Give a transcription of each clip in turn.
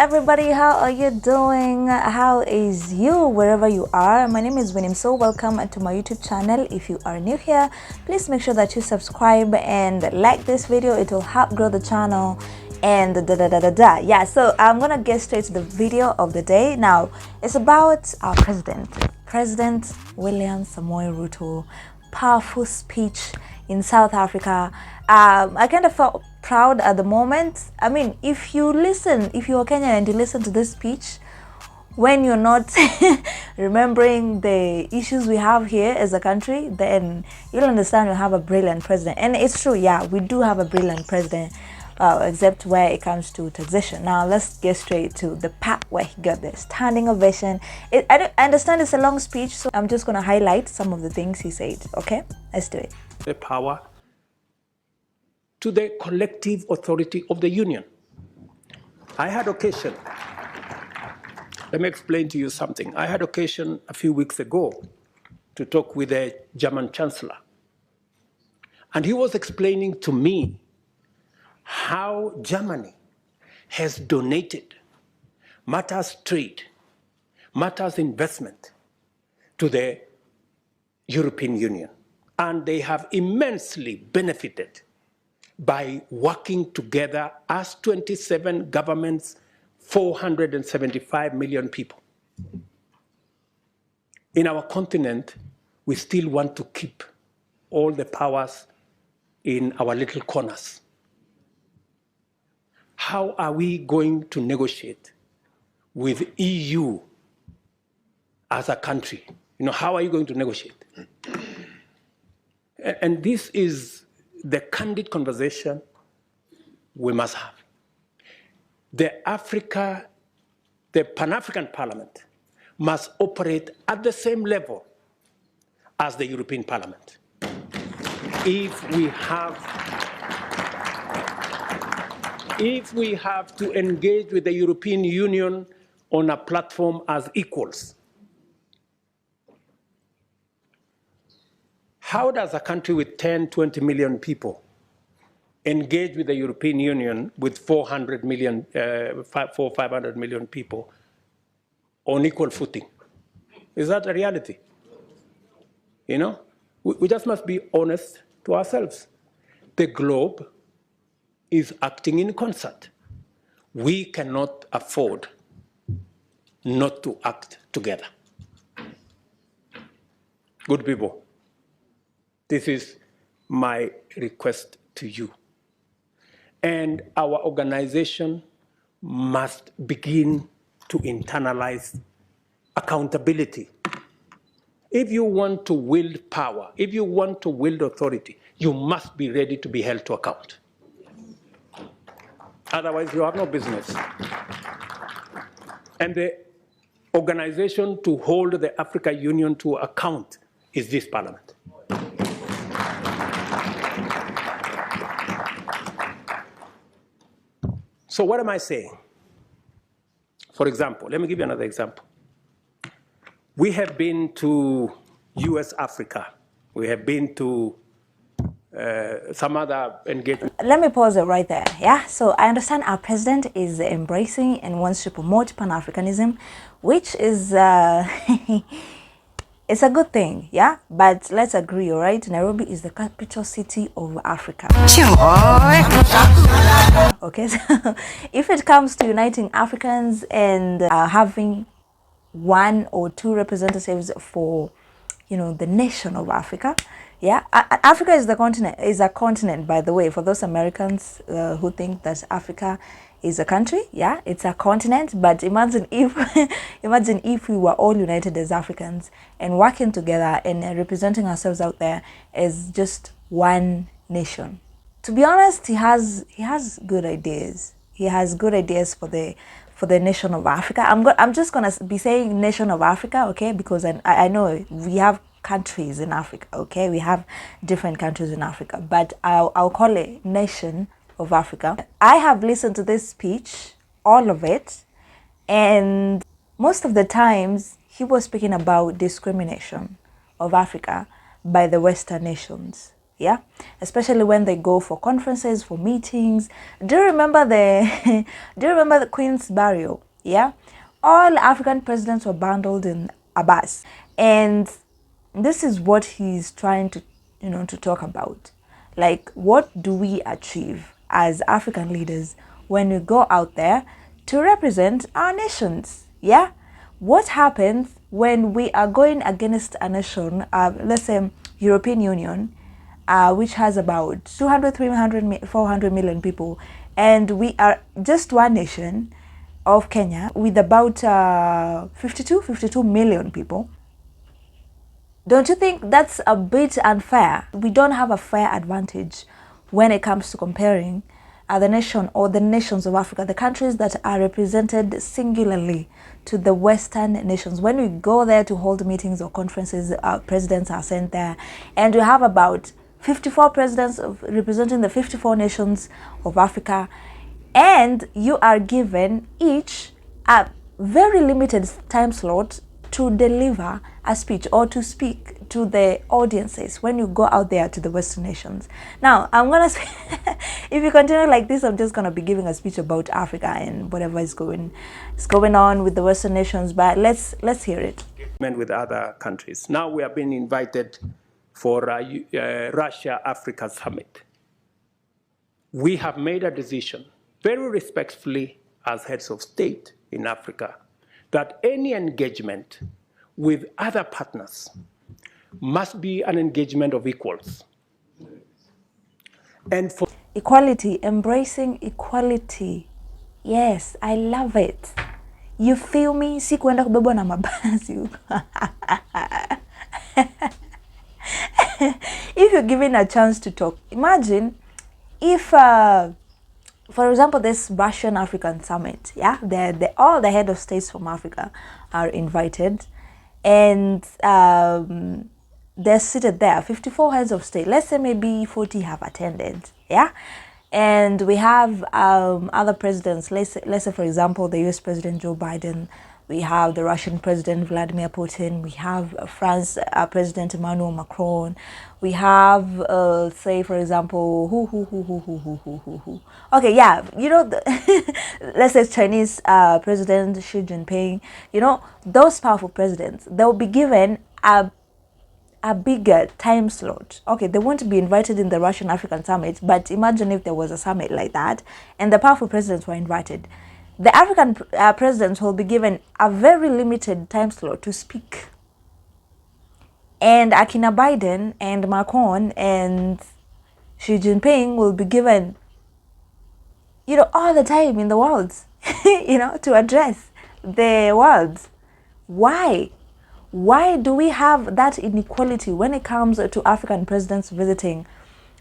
everybody, how are you doing? How is you wherever you are? My name is Winim, so welcome to my YouTube channel. If you are new here, please make sure that you subscribe and like this video. It will help grow the channel and yeah, so I'm gonna get straight to the video of the day. Now it's about our President William Samoei Ruto. Powerful speech in South Africa. I kind of felt proud at the moment. I mean, if you're Kenyan and you listen to this speech when you're not remembering the issues we have here as a country, then you'll understand we have a brilliant president. And it's true, yeah, we do have a brilliant president, except where it comes to taxation. Now let's get straight to the part where he got the standing ovation. I understand it's a long speech, so I'm just going to highlight some of the things he said. Okay, let's do it. The power to the collective authority of the union. I had occasion, let me explain to you something. I had occasion a few weeks ago to talk with the German Chancellor. And he was explaining to me how Germany has donated matters trade, matters investment to the European Union. And they have immensely benefited by working together as 27 governments, 475 million people. In our continent, we still want to keep all the powers in our little corners. How are we going to negotiate with EU as a country? How are you going to negotiate? And this is the candid conversation we must have. The Pan-African Parliament must operate at the same level as the European Parliament. If we have to engage with the European Union on a platform as equals, how does a country with 10, 20 million people engage with the European Union with 500 million people on equal footing? Is that a reality? We just must be honest to ourselves. The globe is acting in concert. We cannot afford not to act together. Good people, this is my request to you. And our organization must begin to internalize accountability. If you want to wield power, if you want to wield authority, you must be ready to be held to account. Otherwise, you have no business. And the organization to hold the African Union to account is this parliament. So what am I saying? For example, let me give you another example. We have been to US Africa. We have been to some other engagement. Let me pause it right there. Yeah, so I understand our president is embracing and wants to promote Pan-Africanism, which is it's a good thing, yeah? But let's agree, all right? Nairobi is the capital city of Africa. Okay, so if it comes to uniting Africans and having one or two representatives for, the nation of Africa, yeah? Africa is a continent, by the way, for those Americans who think that Africa is a country. Yeah, it's a continent. But imagine if we were all united as Africans and working together and representing ourselves out there as just one nation. To be honest, he has good ideas. He has good ideas for the nation of Africa. I'm just gonna be saying nation of Africa, okay? Because I know we have countries in Africa, okay? We have different countries in Africa, but I'll call it nation of Africa. I have listened to this speech, all of it, and most of the times he was speaking about discrimination of Africa by the Western nations. yeah, especially when they go for conferences, for meetings. Do you remember the do you remember the Queen's burial? Yeah, all African presidents were bundled in a bus, and this is what he's trying to, to talk about. Like, what do we achieve as African leaders when we go out there to represent our nations? Yeah, what happens when we are going against a nation, let's say European Union, which has about 200, 300, 400 million people, and we are just one nation of Kenya with about 52 million people? Don't you think that's a bit unfair? We don't have a fair advantage when it comes to comparing the nation or the nations of Africa, the countries that are represented singularly to the Western nations. When we go there to hold meetings or conferences, presidents are sent there, and we have about 54 presidents representing the 54 nations of Africa, and you are given each a very limited time slot to deliver a speech or to speak to the audiences when you go out there to the Western nations. Now, I'm gonna say, if you continue like this, I'm just gonna be giving a speech about Africa and whatever is going on with the Western nations. But let's hear it. With other countries. Now we have been invited for Russia-Africa Summit. We have made a decision, very respectfully as heads of state in Africa, that any engagement with other partners must be an engagement of equals. And for equality, embracing equality. Yes, I love it. You feel me? Si kuenda kubebwa na mabasi. If you're given a chance to talk, imagine if, for example, this Russian African Summit, yeah, all the head of states from Africa are invited, and they're seated there, 54 heads of state. Let's say maybe 40 have attended, yeah? And we have other presidents, let's say, for example, the US President Joe Biden, we have the Russian President Vladimir Putin, we have France President Emmanuel Macron, we have, say, for example, who. Okay, yeah, let's say Chinese President Xi Jinping, those powerful presidents, they'll be given a bigger time slot. Okay, they won't be invited in the Russian African Summit, but imagine if there was a summit like that and the powerful presidents were invited. The African presidents will be given a very limited time slot to speak. And Akina Biden and Macron and Xi Jinping will be given, all the time in the world, to address the world. Why? Why do we have that inequality when it comes to African presidents visiting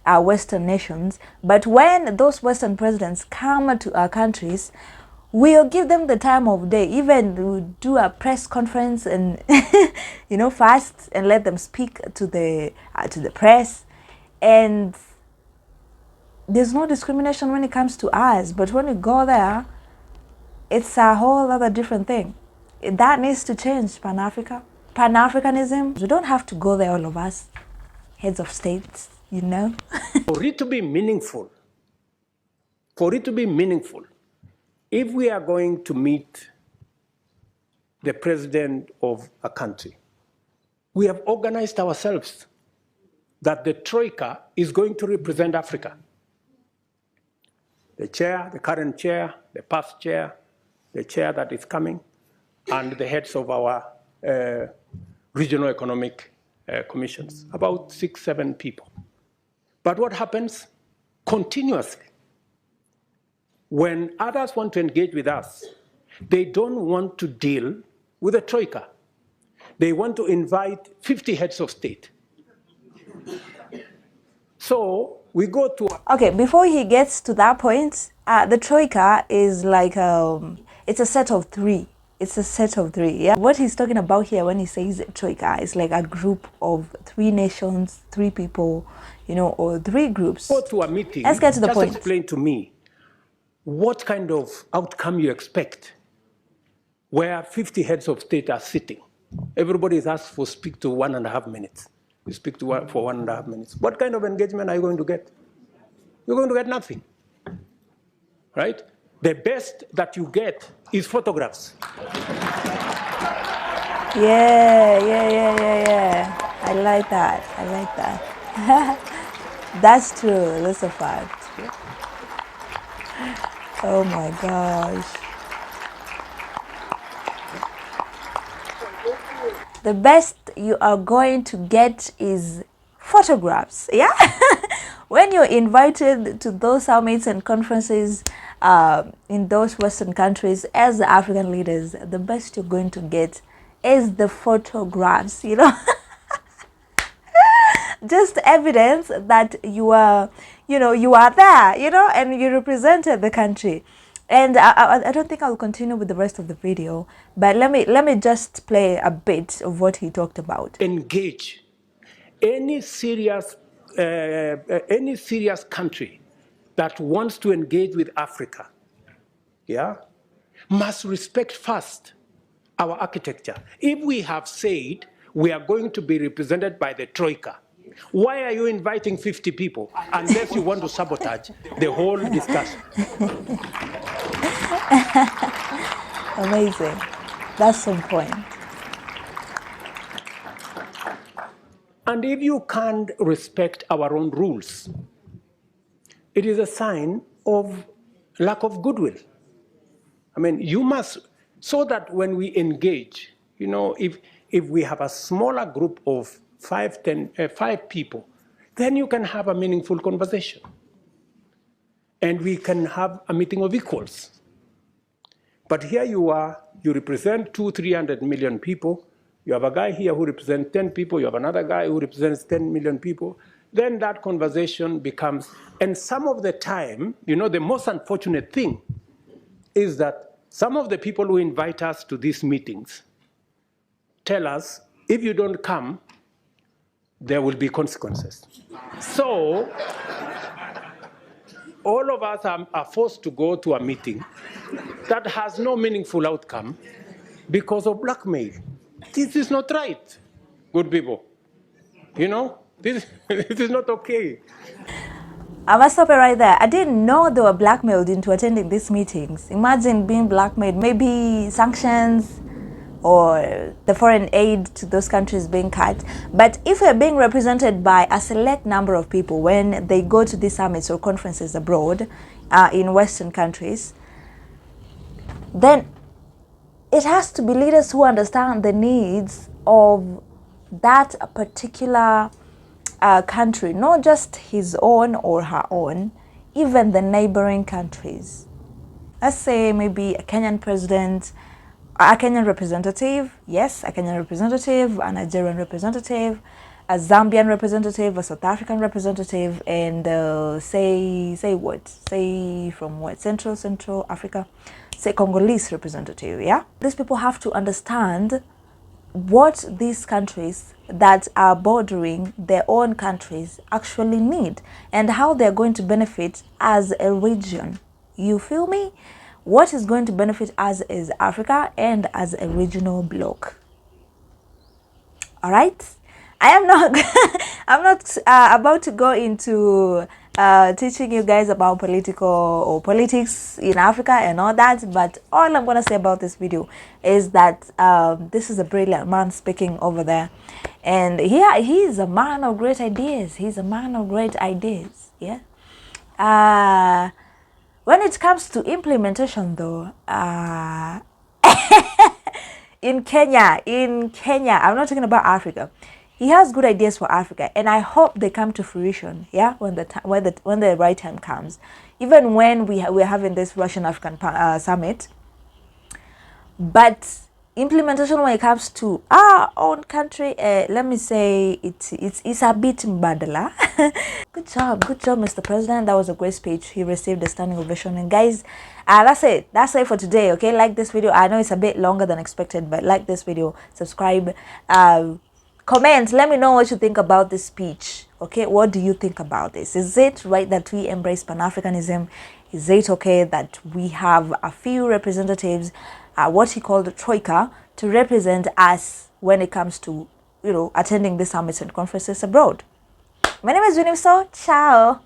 our Western nations? But when those Western presidents come to our countries, we'll give them the time of day, even we'll do a press conference and, fast and let them speak to the press. And there's no discrimination when it comes to us. But when we go there, it's a whole other different thing. That needs to change, Pan-Africanism. We don't have to go there, all of us, heads of states, For it to be meaningful, if we are going to meet the president of a country, we have organized ourselves that the Troika is going to represent Africa. The chair, the current chair, the past chair, the chair that is coming, and the heads of our regional economic commissions, about 6, 7 people. But what happens continuously? When others want to engage with us, they don't want to deal with the Troika. They want to invite 50 heads of state. So we go to... Okay, before he gets to that point, the Troika is like, it's a set of 3. It's a set of 3, yeah? What he's talking about here when he says Troika is like a group of 3 nations, 3 people, or 3 groups. Go to a meeting. Let's get to the point. Just explain to me what kind of outcome you expect where 50 heads of state are sitting. Everybody is asked to speak to 1.5 minutes. You speak for 1.5 minutes. What kind of engagement are you going to get? You're going to get nothing, right? The best that you get is photographs. Yeah. I like that. That's true. That's a fact. Oh my gosh. The best you are going to get is photographs. Yeah. When you're invited to those summits and conferences in those Western countries as the African leaders, the best you're going to get is the photographs, just evidence that you are there, and you represented the country. And I don't think I'll continue with the rest of the video, but let me just play a bit of what he talked about. Engage. Any serious country that wants to engage with Africa, must respect first our architecture. If we have said we are going to be represented by the Troika, why are you inviting 50 people unless you want to sabotage the whole discussion? Amazing. That's some point. And if you can't respect our own rules, it is a sign of lack of goodwill. I mean, you must, so that when we engage, if we have a smaller group of 5 people, then you can have a meaningful conversation. And we can have a meeting of equals. But here you are, you represent 200-300 million people. You have a guy here who represents 10 people. You have another guy who represents 10 million people. Then that conversation becomes, and some of the time, the most unfortunate thing is that some of the people who invite us to these meetings tell us, if you don't come, there will be consequences. So all of us are forced to go to a meeting that has no meaningful outcome because of blackmail. This is not right, good people. This is not okay. I must stop it right there. I didn't know they were blackmailed into attending these meetings. Imagine being blackmailed, maybe sanctions or the foreign aid to those countries being cut. But if we're being represented by a select number of people when they go to these summits or conferences abroad in Western countries, then it has to be leaders who understand the needs of that particular country, not just his own or her own, even the neighboring countries. Let's say maybe a Kenyan president, a Kenyan representative, yes, a Kenyan representative, a Nigerian representative, a Zambian representative, a South African representative, and say from what, Central Africa, say Congolese representative, yeah? These people have to understand what these countries that are bordering their own countries actually need and how they're going to benefit as a region. You feel me? What is going to benefit us as Africa and as a regional bloc. All right? I am not I'm not about to go into teaching you guys about politics in Africa and all that, but all I'm going to say about this video is that this is a brilliant man speaking over there, and he's a man of great ideas. Yeah. When it comes to implementation though, in Kenya, I'm not talking about Africa. He has good ideas for Africa, and I hope they come to fruition. Yeah, when the right time comes. Even when we're having this Russian African summit, but implementation when it comes to our own country, let me say it's a bit mbadala. Good job, Mr. President. That was a great speech. He received a standing ovation. And guys, that's it for today. Okay, like this video. I know it's a bit longer than expected, but like this video, subscribe, comment. Let me know what you think about this speech. Okay, what do you think about this? Is it right that we embrace Pan-Africanism? Is it okay that we have a few representatives, what he called the Troika, to represent us when it comes to attending the summits and conferences abroad. My name is Winnie, so ciao.